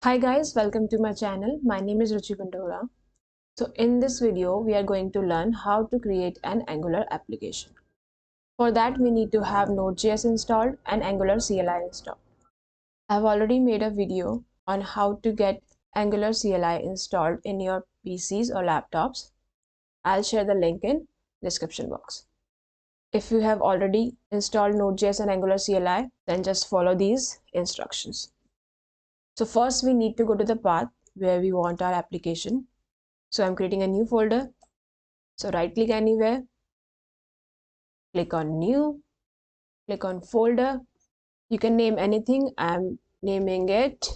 Hi guys, welcome to my channel. My name is Ruchi Pundora. So in this video, we are going to learn how to create an Angular application. For that, we need to have Node.js installed and Angular CLI installed. I've already made a video on how to get Angular CLI installed in your PCs or laptops. I'll share the link in description box. If you have already installed Node.js and Angular CLI, then just follow these instructions. So first we need to go to the path where we want our application. So I'm creating a new folder. So right click anywhere, click on new, click on folder. You can name anything. I'm naming it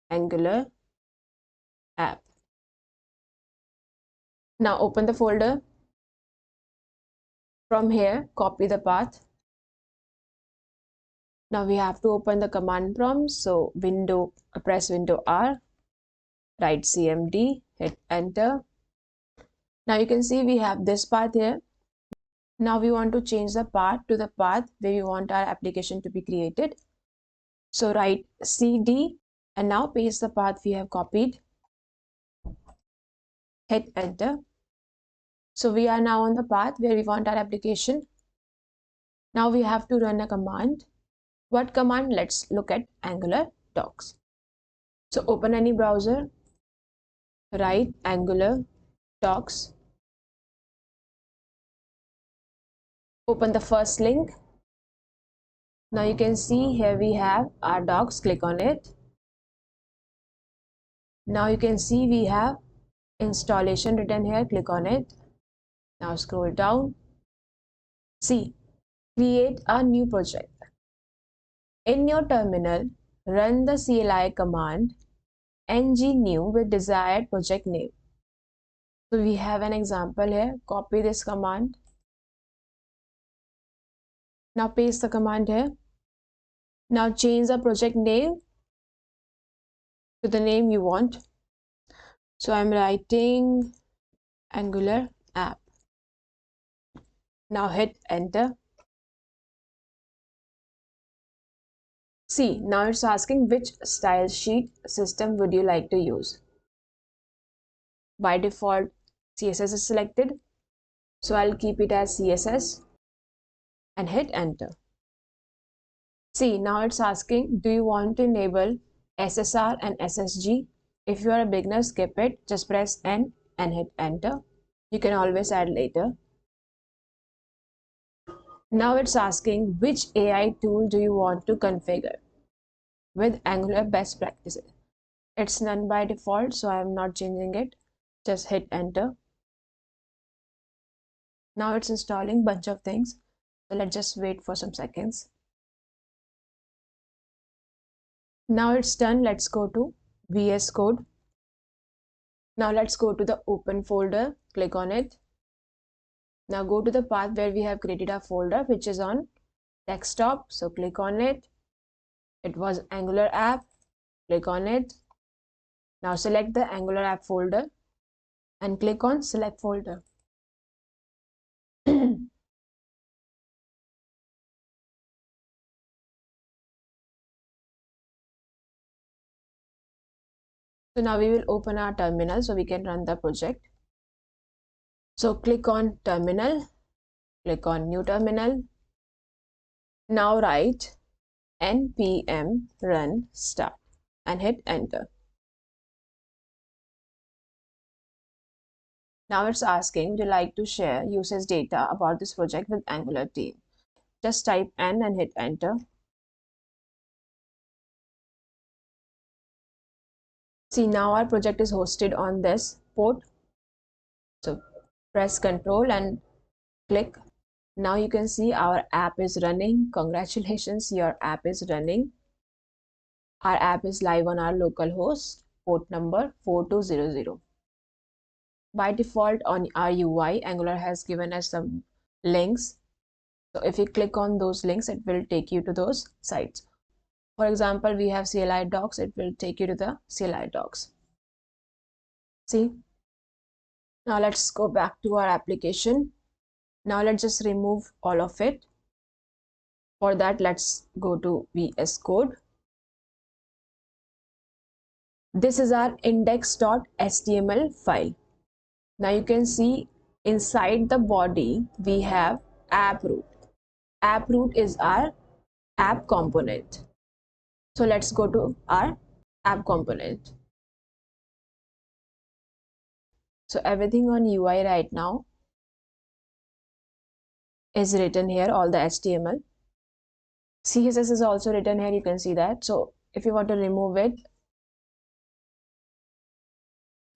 Angular app. Now open the folder. From here, copy the path. Now we have to open the command prompt. So press window R, write cmd, hit enter. Now you can see we have this path here. Now we want to change the path to the path where we want our application to be created. So write cd and now paste the path we have copied. Hit enter. So we are now on the path where we want our application. Now we have to run a command. What command? Let's look at Angular docs. So open any browser, write Angular docs. Open the first link. Now you can see here we have our docs. Click on it. Now you can see we have installation written here. Click on it. Now scroll down. See, create a new project. In your terminal, run the CLI command ng-new with desired project name. So we have an example here. Copy this command. Now paste the command here. Now change the project name to the name you want. So I'm writing Angular app. Now hit enter. See, now it's asking which style sheet system would you like to use. By default, CSS is selected. So I'll keep it as CSS and hit enter. See, now it's asking, do you want to enable SSR and SSG? If you are a beginner, skip it. Just press N and hit enter. You can always add later. Now it's asking, which AI tool do you want to configure with Angular best practices? It's none by default, so I'm not changing it. Just hit enter. Now it's installing bunch of things. So let's just wait for some seconds. Now it's done. Let's go to VS Code. Now let's go to the open folder. Click on it. Now go to the path where we have created our folder, which is on desktop. So click on it. It was Angular app. Click on it. Now select the Angular app folder and click on select folder. So now we will open our terminal so we can run the project. So click on terminal, click on new terminal. Now write npm run start and hit enter. Now it's asking, would you like to share usage data about this project with Angular team? Just type N and hit enter. See, now our project is hosted on this port. So press Ctrl and click. Now you can see our app is running. Congratulations, your app is running. Our app is live on our local host, port number 4200. By default on our UI, Angular has given us some links. So if you click on those links, it will take you to those sites. For example, we have CLI docs, it will take you to the CLI docs. See, now let's go back to our application. Now let's just remove all of it. For that, let's go to VS Code. This is our index.html file. Now you can see inside the body we have app root. App root is our app component. So let's go to our app component. So everything on UI right now is written here, all the HTML. CSS is also written here, you can see that. So if you want to remove it,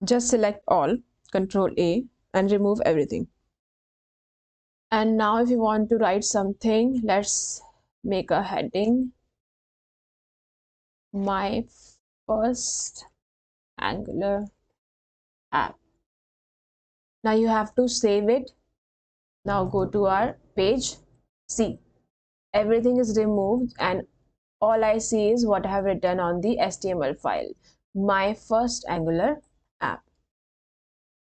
just select all, Control A, and remove everything. And now if you want to write something, let's make a heading, my first Angular app. Now you have to save it. Now go to our page. See, everything is removed and all I see is what I have written on the HTML file, my first Angular app.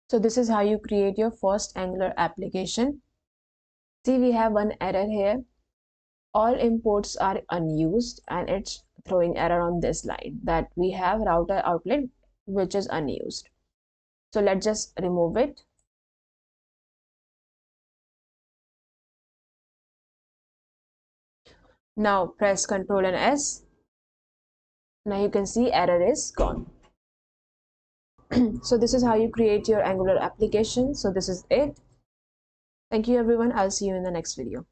So this is how you create your first Angular application. See, we have one error here. All imports are unused and it's throwing error on this line that we have router outlet which is unused. So let's just remove it. Now press Ctrl and S. Now you can see error is gone. So this is how you create your Angular application. So this is it. Thank you everyone. I'll see you in the next video.